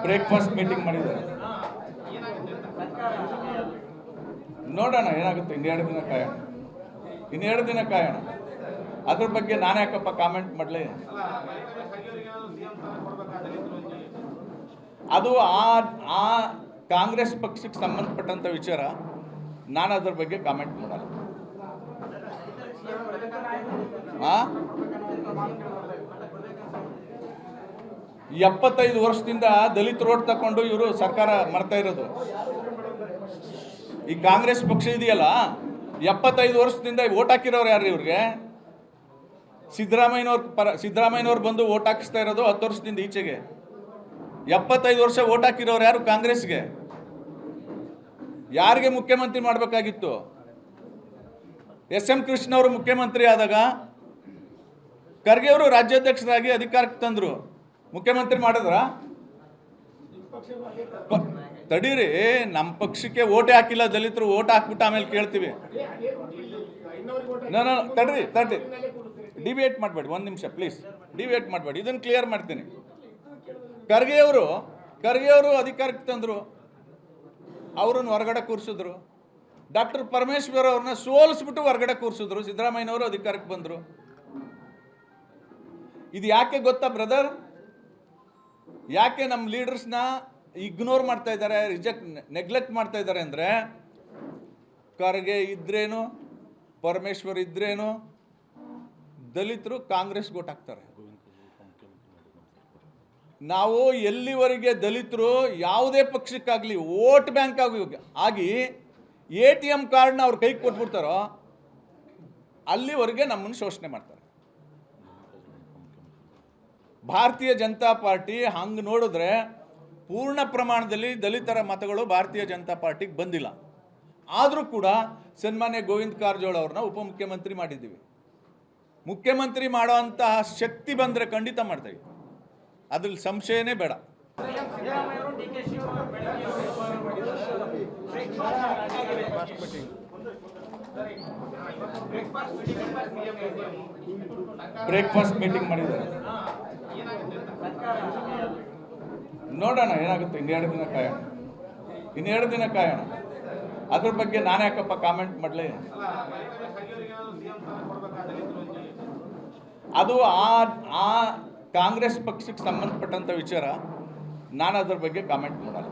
Breakfast meeting ಮಾಡಿದ್ದಾರೆ. ನೋಡೋಣ ಏನಾಗುತ್ತೆ. ಇನ್ನೆರಡು ದಿನ ಕಾಯೋಣ. ಅದ್ರ ಬಗ್ಗೆ ನಾನು ಯಾಕಪ್ಪ ಕಾಮೆಂಟ್ ಮಾಡಲಿ? ಅದು ಆ ಕಾಂಗ್ರೆಸ್ ಪಕ್ಷಕ್ಕೆ ಸಂಬಂಧಪಟ್ಟಂಥ ವಿಚಾರ. ನಾನು ಅದ್ರ ಬಗ್ಗೆ ಕಾಮೆಂಟ್ ಮಾಡಲ್ಲ. 75 ವರ್ಷದಿಂದ ದಲಿತ ರೋಡ್ ತಕೊಂಡು ಇವರು ಸರ್ಕಾರ ಮಾಡ್ತಾ ಇರೋದು. ಈ ಕಾಂಗ್ರೆಸ್ ಪಕ್ಷ ಇದೆಯಲ್ಲ, 75 ವರ್ಷದಿಂದ ಓಟ್ ಹಾಕಿರೋರು ಯಾರು ಇವ್ರಿಗೆ? ಸಿದ್ದರಾಮಯ್ಯನವ್ರು ಬಂದು ಓಟ್ ಹಾಕಿಸ್ತಾ ಇರೋದು 10 ವರ್ಷದಿಂದ ಈಚೆಗೆ. 75 ವರ್ಷ ಓಟ್ ಹಾಕಿರೋರು ಯಾರು ಕಾಂಗ್ರೆಸ್ಗೆ? ಯಾರಿಗೆ ಮುಖ್ಯಮಂತ್ರಿ ಮಾಡಬೇಕಾಗಿತ್ತು? SM ಕೃಷ್ಣ ಅವರು ಮುಖ್ಯಮಂತ್ರಿ ಆದಾಗ ಖರ್ಗೆ ಅವರು ರಾಜ್ಯಾಧ್ಯಕ್ಷರಾಗಿ ಅಧಿಕಾರಕ್ಕೆ ತಂದ್ರು. ಮುಖ್ಯಮಂತ್ರಿ ಮಾಡಿದ್ರ? ತಡೀರಿ, ನಮ್ಮ ಪಕ್ಷಕ್ಕೆ ಓಟೇ ಹಾಕಿಲ್ಲ ದಲಿತರು. ಓಟ್ ಹಾಕ್ಬಿಟ್ಟು ಆಮೇಲೆ ಕೇಳ್ತೀವಿ. ನಾನು ತಡ್ರಿ ಡಿಬೇಟ್ ಮಾಡಬೇಡಿ, ಒಂದು ನಿಮಿಷ ಪ್ಲೀಸ್. ಡಿಬೇಟ್ ಮಾಡಬೇಡಿ, ಇದನ್ನು ಕ್ಲಿಯರ್ ಮಾಡ್ತೀನಿ. ಖರ್ಗೆ ಅವರು ಅಧಿಕಾರಕ್ಕೆ ತಂದರು, ಅವ್ರನ್ನ ಹೊರಗಡೆ ಕೂರಿಸಿದ್ರು. ಡಾಕ್ಟರ್ ಪರಮೇಶ್ವರ್ ಅವ್ರನ್ನ ಸೋಲಿಸ್ಬಿಟ್ಟು ಹೊರಗಡೆ ಕೂರಿಸಿದ್ರು. ಸಿದ್ದರಾಮಯ್ಯನವರು ಅಧಿಕಾರಕ್ಕೆ ಬಂದರು. ಇದು ಯಾಕೆ ಗೊತ್ತಾ ಬ್ರದರ್? ಯಾಕೆ ನಮ್ಮ ಲೀಡರ್ಸ್ನ ಇಗ್ನೋರ್ ಮಾಡ್ತಾ ಇದ್ದಾರೆ, ನೆಗ್ಲೆಕ್ಟ್ ಮಾಡ್ತಾ ಇದ್ದಾರೆ ಅಂದರೆ, ಖರ್ಗೆ ಇದ್ರೇನು ಪರಮೇಶ್ವರ್ ಇದ್ರೇನು ದಲಿತರು ಕಾಂಗ್ರೆಸ್ಗೆ ಓಟ್ ಹಾಕ್ತಾರೆ. ನಾವು ಎಲ್ಲಿವರೆಗೆ ದಲಿತರು ಯಾವುದೇ ಪಕ್ಷಕ್ಕಾಗಲಿ ವೋಟ್ ಬ್ಯಾಂಕ್ ಆಗಿ ATM ಕಾರ್ಡ್ನ ಅವ್ರ ಕೈಗೆ ಕೊಟ್ಬಿಡ್ತಾರೋ ಅಲ್ಲಿವರೆಗೆ ನಮ್ಮನ್ನು ಶೋಷಣೆ ಮಾಡ್ತಾರೆ. ಭಾರತೀಯ ಜನತಾ ಪಾರ್ಟಿ ಹಂಗೆ ನೋಡಿದ್ರೆ ಪೂರ್ಣ ಪ್ರಮಾಣದಲ್ಲಿ ದಲಿತರ ಮತಗಳು ಭಾರತೀಯ ಜನತಾ ಪಾರ್ಟಿಗೆ ಬಂದಿಲ್ಲ. ಆದರೂ ಕೂಡ ಸನ್ಮಾನ್ಯ ಗೋವಿಂದ ಕಾರಜೋಳ ಅವ್ರನ್ನ ಉಪಮುಖ್ಯಮಂತ್ರಿ ಮಾಡಿದ್ದೀವಿ. ಮುಖ್ಯಮಂತ್ರಿ ಮಾಡೋಂತಹ ಶಕ್ತಿ ಬಂದರೆ ಖಂಡಿತ ಮಾಡ್ತೀವಿ, ಅದ್ರಲ್ಲಿ ಸಂಶಯನೇ ಬೇಡ. ಬ್ರೇಕ್ಫಾಸ್ಟ್ ಮೀಟಿಂಗ್ ಮಾಡಿದ್ದಾರೆ. ನೋಡೋಣ ಏನಾಗುತ್ತೆ. ಇನ್ನೆರಡು ದಿನ ಕಾಯೋಣ. ಅದ್ರ ಬಗ್ಗೆ ನಾನು ಯಾಕಪ್ಪ ಕಾಮೆಂಟ್ ಮಾಡಲಿ? ಅದು ಆ ಕಾಂಗ್ರೆಸ್ ಪಕ್ಷಕ್ಕೆ ಸಂಬಂಧಪಟ್ಟಂಥ ವಿಚಾರ. ನಾನು ಅದ್ರ ಬಗ್ಗೆ ಕಾಮೆಂಟ್ ಮಾಡಲ್ಲ.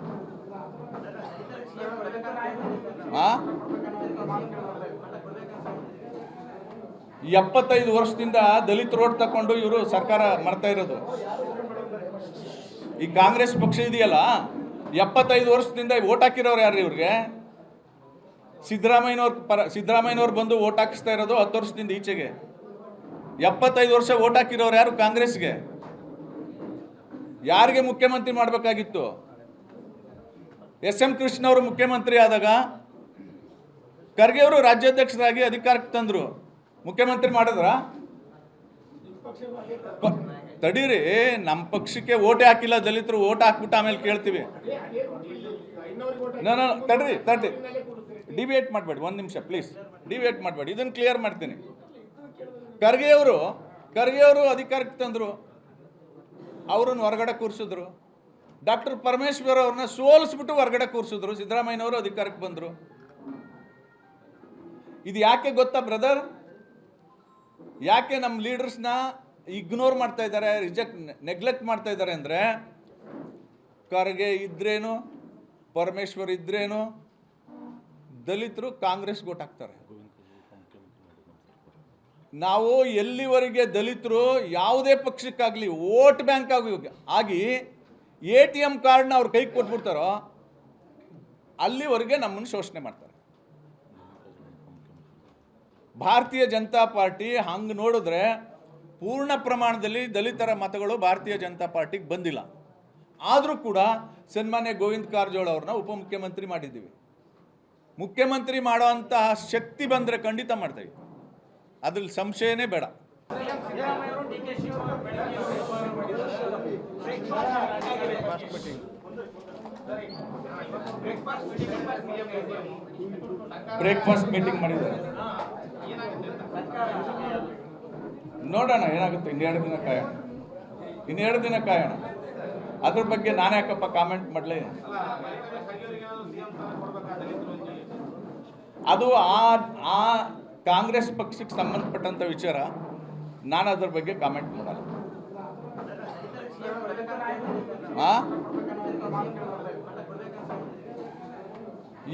75 ವರ್ಷದಿಂದ ದಲಿತ ರೋಡ್ ತಕೊಂಡು ಇವರು ಸರ್ಕಾರ ಮಾಡ್ತಾ ಇರೋದು. ಈ ಕಾಂಗ್ರೆಸ್ ಪಕ್ಷ ಇದೆಯಲ್ಲ, 75 ವರ್ಷದಿಂದ ಓಟ್ ಹಾಕಿರೋರು ಯಾರು ಇವ್ರಿಗೆ? ಸಿದ್ದರಾಮಯ್ಯನವ್ರು ಬಂದು ಓಟ್ ಹಾಕಿಸ್ತಾ ಇರೋದು 10 ವರ್ಷದಿಂದ ಈಚೆಗೆ. 75 ವರ್ಷ ಓಟ್ ಹಾಕಿರೋರು ಯಾರು ಕಾಂಗ್ರೆಸ್ಗೆ? ಯಾರಿಗೆ ಮುಖ್ಯಮಂತ್ರಿ ಮಾಡಬೇಕಾಗಿತ್ತು? SM ಕೃಷ್ಣ ಅವರು ಮುಖ್ಯಮಂತ್ರಿ ಆದಾಗ ಖರ್ಗೆ ಅವರು ರಾಜ್ಯಾಧ್ಯಕ್ಷರಾಗಿ ಅಧಿಕಾರಕ್ಕೆ ತಂದರು. ಮುಖ್ಯಮಂತ್ರಿ ಮಾಡಿದ್ರ? ತಡೀರಿ, ನಮ್ಮ ಪಕ್ಷಕ್ಕೆ ಓಟೇ ಹಾಕಿಲ್ಲ ದಲಿತರು. ಓಟ್ ಹಾಕ್ಬಿಟ್ಟು ಆಮೇಲೆ ಕೇಳ್ತೀವಿ. ನಾನು ತಡ್ರಿ ಡಿಬೇಟ್ ಮಾಡಬೇಡಿ, ಒಂದು ನಿಮಿಷ ಪ್ಲೀಸ್. ಡಿಬೇಟ್ ಮಾಡಬೇಡಿ, ಇದನ್ನು ಕ್ಲಿಯರ್ ಮಾಡ್ತೀನಿ. ಖರ್ಗೆ ಅವರು ಅಧಿಕಾರಕ್ಕೆ ತಂದರು, ಅವ್ರನ್ನ ಹೊರಗಡೆ ಕೂರಿಸಿದ್ರು. ಡಾಕ್ಟರ್ ಪರಮೇಶ್ವರ್ ಅವ್ರನ್ನ ಸೋಲಿಸ್ಬಿಟ್ಟು ಹೊರಗಡೆ ಕೂರಿಸಿದ್ರು. ಸಿದ್ದರಾಮಯ್ಯನವರು ಅಧಿಕಾರಕ್ಕೆ ಬಂದರು. ಇದು ಯಾಕೆ ಗೊತ್ತಾ ಬ್ರದರ್? ಯಾಕೆ ನಮ್ಮ ಲೀಡರ್ಸ್ನ ಇಗ್ನೋರ್ ಮಾಡ್ತಾ ಇದ್ದಾರೆ, ನೆಗ್ಲೆಕ್ಟ್ ಮಾಡ್ತಾ ಇದ್ದಾರೆ ಅಂದರೆ, ಖರ್ಗೆ ಇದ್ರೇನು ಪರಮೇಶ್ವರ್ ಇದ್ರೇನು ದಲಿತರು ಕಾಂಗ್ರೆಸ್ಗೆ ಓಟ್ ಹಾಕ್ತಾರೆ. ನಾವು ಎಲ್ಲಿವರೆಗೆ ದಲಿತರು ಯಾವುದೇ ಪಕ್ಷಕ್ಕಾಗಲಿ ವೋಟ್ ಬ್ಯಾಂಕ್ ಆಗಿ ATM ಕಾರ್ಡ್ನ ಅವ್ರ ಕೈಗೆ ಕೊಟ್ಬಿಡ್ತಾರೋ ಅಲ್ಲಿವರೆಗೆ ನಮ್ಮನ್ನು ಶೋಷಣೆ ಮಾಡ್ತಾರೆ. ಭಾರತೀಯ ಜನತಾ ಪಾರ್ಟಿ ಹಂಗೆ ನೋಡಿದ್ರೆ ಪೂರ್ಣ ಪ್ರಮಾಣದಲ್ಲಿ ದಲಿತರ ಮತಗಳು ಭಾರತೀಯ ಜನತಾ ಪಾರ್ಟಿಗೆ ಬಂದಿಲ್ಲ. ಆದರೂ ಕೂಡ ಸನ್ಮಾನ್ಯ ಗೋವಿಂದ ಕಾರಜೋಳ ಅವ್ರನ್ನ ಉಪಮುಖ್ಯಮಂತ್ರಿ ಮಾಡಿದ್ದೀವಿ. ಮುಖ್ಯಮಂತ್ರಿ ಮಾಡೋಂತಹ ಶಕ್ತಿ ಬಂದರೆ ಖಂಡಿತ ಮಾಡ್ತೀವಿ, ಅದ್ರಲ್ಲಿ ಸಂಶಯನೇ ಬೇಡ. ಬ್ರೇಕ್ಫಾಸ್ಟ್ ಮೀಟಿಂಗ್ ಮಾಡಿದ್ದಾರೆ. ನೋಡೋಣ ಏನಾಗುತ್ತೆ. ಇನ್ನೆರಡು ದಿನ ಕಾಯೋಣ. ಅದ್ರ ಬಗ್ಗೆ ನಾನು ಯಾಕಪ್ಪ ಕಾಮೆಂಟ್ ಮಾಡಲಿ? ಅದು ಆ ಕಾಂಗ್ರೆಸ್ ಪಕ್ಷಕ್ಕೆ ಸಂಬಂಧಪಟ್ಟಂಥ ವಿಚಾರ. ನಾನು ಅದ್ರ ಬಗ್ಗೆ ಕಾಮೆಂಟ್ ಮಾಡಲ್ಲ.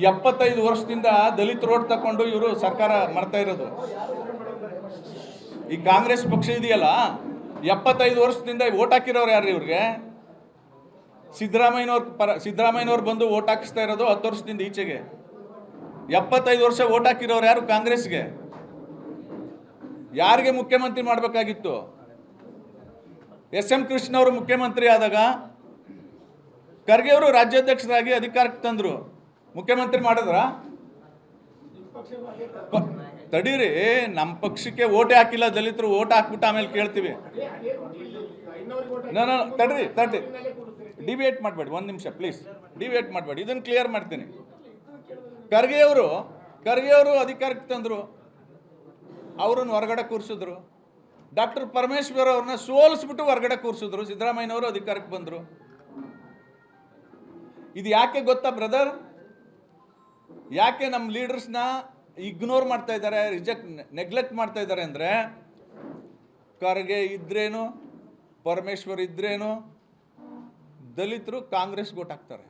75 ವರ್ಷದಿಂದ ದಲಿತ ರೋಡ್ ತಕೊಂಡು ಇವರು ಸರ್ಕಾರ ಮಾಡ್ತಾ ಇರೋದು. ಈ ಕಾಂಗ್ರೆಸ್ ಪಕ್ಷ ಇದೆಯಲ್ಲ, 75 ವರ್ಷದಿಂದ ಓಟ್ ಹಾಕಿರೋರು ಯಾರು ಇವ್ರಿಗೆ? ಸಿದ್ದರಾಮಯ್ಯನವ್ರು ಬಂದು ಓಟ್ ಹಾಕಿಸ್ತಾ ಇರೋದು 10 ವರ್ಷದಿಂದ ಈಚೆಗೆ. 75 ವರ್ಷ ಓಟ್ ಹಾಕಿರೋರು ಯಾರು ಕಾಂಗ್ರೆಸ್ಗೆ? ಯಾರಿಗೆ ಮುಖ್ಯಮಂತ್ರಿ ಮಾಡಬೇಕಾಗಿತ್ತು? SM ಕೃಷ್ಣ ಅವರು ಮುಖ್ಯಮಂತ್ರಿ ಆದಾಗ ಖರ್ಗೆ ಅವರು ರಾಜ್ಯಾಧ್ಯಕ್ಷರಾಗಿ ಅಧಿಕಾರಕ್ಕೆ ತಂದ್ರು. ಮುಖ್ಯಮಂತ್ರಿ ಮಾಡಿದ್ರ? ತಡೀರಿ, ನಮ್ಮ ಪಕ್ಷಕ್ಕೆ ಓಟೇ ಹಾಕಿಲ್ಲ ದಲಿತರು. ಓಟ್ ಹಾಕ್ಬಿಟ್ಟು ಆಮೇಲೆ ಕೇಳ್ತೀವಿ. ನಾನು ತಡ್ರಿ ಡಿಬೇಟ್ ಮಾಡಬೇಡಿ, ಒಂದು ನಿಮಿಷ ಪ್ಲೀಸ್. ಡಿಬೇಟ್ ಮಾಡಬೇಡಿ, ಇದನ್ನು ಕ್ಲಿಯರ್ ಮಾಡ್ತೀನಿ. ಖರ್ಗೆ ಅವರು ಅಧಿಕಾರಕ್ಕೆ ತಂದರು, ಅವರನ್ನು ಹೊರಗಡೆ ಕೂರಿಸಿದ್ರು. ಡಾಕ್ಟರ್ ಪರಮೇಶ್ವರ್ ಅವ್ರನ್ನ ಸೋಲಿಸ್ಬಿಟ್ಟು ಹೊರಗಡೆ ಕೂರಿಸಿದ್ರು. ಸಿದ್ದರಾಮಯ್ಯನವರು ಅಧಿಕಾರಕ್ಕೆ ಬಂದರು. ಇದು ಯಾಕೆ ಗೊತ್ತಾ ಬ್ರದರ್? ಯಾಕೆ ನಮ್ಮ ಲೀಡರ್ಸ್ನ ಇಗ್ನೋರ್ ಮಾಡ್ತಾ ಇದ್ದಾರೆ, ನೆಗ್ಲೆಕ್ಟ್ ಮಾಡ್ತಾ ಇದ್ದಾರೆ ಅಂದರೆ, ಖರ್ಗೆ ಇದ್ರೇನು, ಪರಮೇಶ್ವರ್ ಇದ್ರೇನು ದಲಿತರು ಕಾಂಗ್ರೆಸ್ಗೆ ಓಟ್ ಹಾಕ್ತಾರೆ.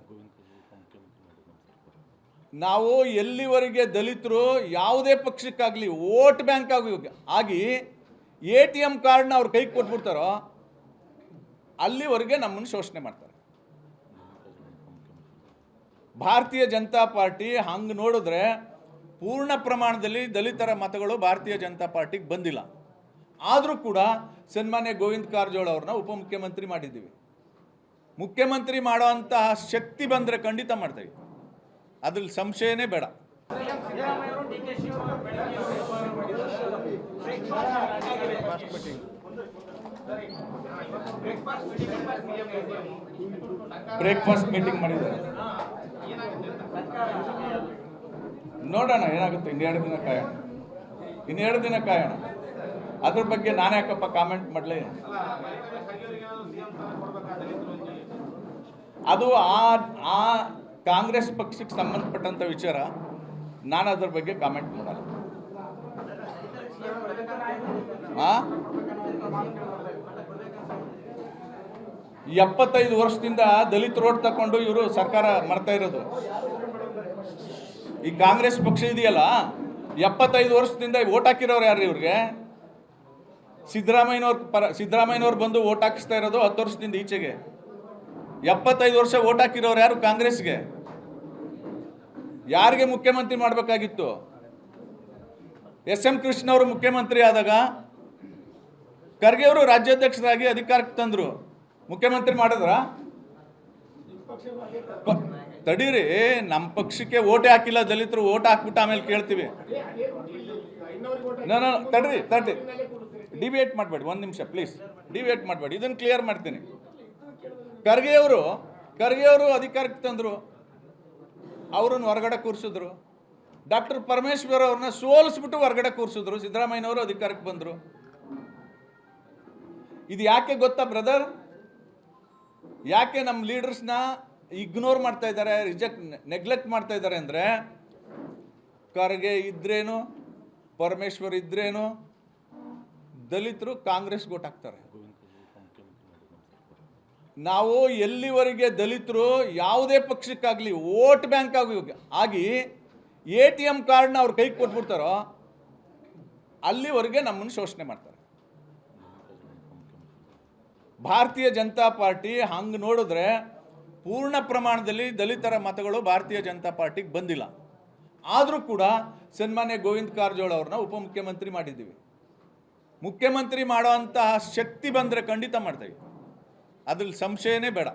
ನಾವು ಎಲ್ಲಿವರೆಗೆ ದಲಿತರು ಯಾವುದೇ ಪಕ್ಷಕ್ಕಾಗಲಿ ವೋಟ್ ಬ್ಯಾಂಕ್ ಆಗಿ ATM ಕಾರ್ಡ್ನ ಅವ್ರ ಕೈಗೆ ಕೊಟ್ಬಿಡ್ತಾರೋ ಅಲ್ಲಿವರೆಗೆ ನಮ್ಮನ್ನು ಶೋಷಣೆ ಮಾಡ್ತಾರೆ. ಭಾರತೀಯ ಜನತಾ ಪಾರ್ಟಿ ಹಂಗೆ ನೋಡಿದ್ರೆ ಪೂರ್ಣ ಪ್ರಮಾಣದಲ್ಲಿ ದಲಿತರ ಮತಗಳು ಭಾರತೀಯ ಜನತಾ ಪಾರ್ಟಿಗೆ ಬಂದಿಲ್ಲ. ಆದರೂ ಕೂಡ ಸನ್ಮಾನ್ಯ ಗೋವಿಂದ ಕಾರಜೋಳ ಅವ್ರನ್ನ ಉಪಮುಖ್ಯಮಂತ್ರಿ ಮಾಡಿದ್ದೀವಿ. ಮುಖ್ಯಮಂತ್ರಿ ಮಾಡೋಂತಹ ಶಕ್ತಿ ಬಂದರೆ ಖಂಡಿತ ಮಾಡ್ತೀವಿ, ಅದ್ರಲ್ಲಿ ಸಂಶಯನೇ ಬೇಡ. ಬ್ರೇಕ್ಫಾಸ್ಟ್ ಮೀಟಿಂಗ್ ಮಾಡಿದ್ದಾರೆ. ನೋಡೋಣ ಏನಾಗುತ್ತೆ. ಇನ್ನೆರಡು ದಿನ ಕಾಯೋಣ. ಅದ್ರ ಬಗ್ಗೆ ನಾನು ಯಾಕಪ್ಪ ಕಾಮೆಂಟ್ ಮಾಡಲಿ? ಅದು ಆ ಕಾಂಗ್ರೆಸ್ ಪಕ್ಷಕ್ಕೆ ಸಂಬಂಧಪಟ್ಟಂಥ ವಿಚಾರ. ನಾನು ಅದ್ರ ಬಗ್ಗೆ ಕಾಮೆಂಟ್ ಮಾಡಲ್ಲ. 75 ವರ್ಷದಿಂದ ದಲಿತ ರೋಡ್ ತಕೊಂಡು ಇವರು ಸರ್ಕಾರ ಮಾಡ್ತಾ ಇರೋದು. ಈ ಕಾಂಗ್ರೆಸ್ ಪಕ್ಷ ಇದೆಯಲ್ಲ, 75 ವರ್ಷದಿಂದ ಓಟ್ ಹಾಕಿರೋರು ಯಾರು ಇವ್ರಿಗೆ? ಸಿದ್ದರಾಮಯ್ಯನವ್ರು ಬಂದು ಓಟ್ ಹಾಕಿಸ್ತಾ ಇರೋದು 10 ವರ್ಷದಿಂದ ಈಚೆಗೆ. 75 ವರ್ಷ ಓಟ್ ಹಾಕಿರೋರು ಯಾರು ಕಾಂಗ್ರೆಸ್ಗೆ? ಯಾರಿಗೆ ಮುಖ್ಯಮಂತ್ರಿ ಮಾಡಬೇಕಾಗಿತ್ತು? SM ಕೃಷ್ಣ ಅವರು ಮುಖ್ಯಮಂತ್ರಿ ಆದಾಗ ಖರ್ಗೆ ಅವರು ರಾಜ್ಯಾಧ್ಯಕ್ಷರಾಗಿ ಅಧಿಕಾರಕ್ಕೆ ತಂದರು. ಮುಖ್ಯಮಂತ್ರಿ ಮಾಡಿದ್ರ? ತಡೀರಿ, ನಮ್ಮ ಪಕ್ಷಕ್ಕೆ ಓಟೇ ಹಾಕಿಲ್ಲ ದಲಿತರು. ಓಟ್ ಹಾಕ್ಬಿಟ್ಟು ಆಮೇಲೆ ಕೇಳ್ತೀವಿ. ನಾನು ತಡ್ರಿ ಡಿಬೇಟ್ ಮಾಡಬೇಡಿ, ಒಂದು ನಿಮಿಷ ಪ್ಲೀಸ್. ಡಿಬೇಟ್ ಮಾಡಬೇಡಿ, ಇದನ್ನು ಕ್ಲಿಯರ್ ಮಾಡ್ತೀನಿ. ಖರ್ಗೆ ಅವರು ಅಧಿಕಾರಕ್ಕೆ ತಂದರು, ಅವರನ್ನು ಹೊರಗಡೆ ಕೂರಿಸಿದ್ರು. ಡಾಕ್ಟರ್ ಪರಮೇಶ್ವರ್ ಅವ್ರನ್ನ ಸೋಲಿಸ್ಬಿಟ್ಟು ಹೊರಗಡೆ ಕೂರಿಸಿದ್ರು. ಸಿದ್ದರಾಮಯ್ಯನವರು ಅಧಿಕಾರಕ್ಕೆ ಬಂದರು. ಇದು ಯಾಕೆ ಗೊತ್ತಾ ಬ್ರದರ್? ಯಾಕೆ ನಮ್ಮ ಲೀಡರ್ಸ್ನ ಇಗ್ನೋರ್ ಮಾಡ್ತಾ ಇದ್ದಾರೆ, ನೆಗ್ಲೆಕ್ಟ್ ಮಾಡ್ತಾ ಇದ್ದಾರೆ ಅಂದರೆ, ಖರ್ಗೆ ಇದ್ರೇನು, ಪರಮೇಶ್ವರ್ ಇದ್ರೇನು ದಲಿತರು ಕಾಂಗ್ರೆಸ್ಗೆ ಓಟ್ ಹಾಕ್ತಾರೆ. ನಾವು ಎಲ್ಲಿವರೆಗೆ ದಲಿತರು ಯಾವುದೇ ಪಕ್ಷಕ್ಕಾಗಲಿ ವೋಟ್ ಬ್ಯಾಂಕ್ ಆಗಿ ATM ಕಾರ್ಡ್ನ ಅವ್ರ ಕೈಗೆ ಕೊಟ್ಬಿಡ್ತಾರೋ ಅಲ್ಲಿವರೆಗೆ ನಮ್ಮನ್ನು ಶೋಷಣೆ ಮಾಡ್ತಾರೆ. ಭಾರತೀಯ ಜನತಾ ಪಾರ್ಟಿ ಹಂಗೆ ನೋಡಿದ್ರೆ ಪೂರ್ಣ ಪ್ರಮಾಣದಲ್ಲಿ ದಲಿತರ ಮತಗಳು ಭಾರತೀಯ ಜನತಾ ಪಾರ್ಟಿಗೆ ಬಂದಿಲ್ಲ. ಆದರೂ ಕೂಡ ಸನ್ಮಾನ್ಯ ಗೋವಿಂದ ಕಾರಜೋಳ ಅವ್ರನ್ನ ಉಪಮುಖ್ಯಮಂತ್ರಿ ಮಾಡಿದ್ದೀವಿ. ಮುಖ್ಯಮಂತ್ರಿ ಮಾಡೋಂತಹ ಶಕ್ತಿ ಬಂದರೆ ಖಂಡಿತ ಮಾಡ್ತೀವಿ, ಅದ್ರಲ್ಲಿ ಸಂಶಯನೇ ಬೇಡ.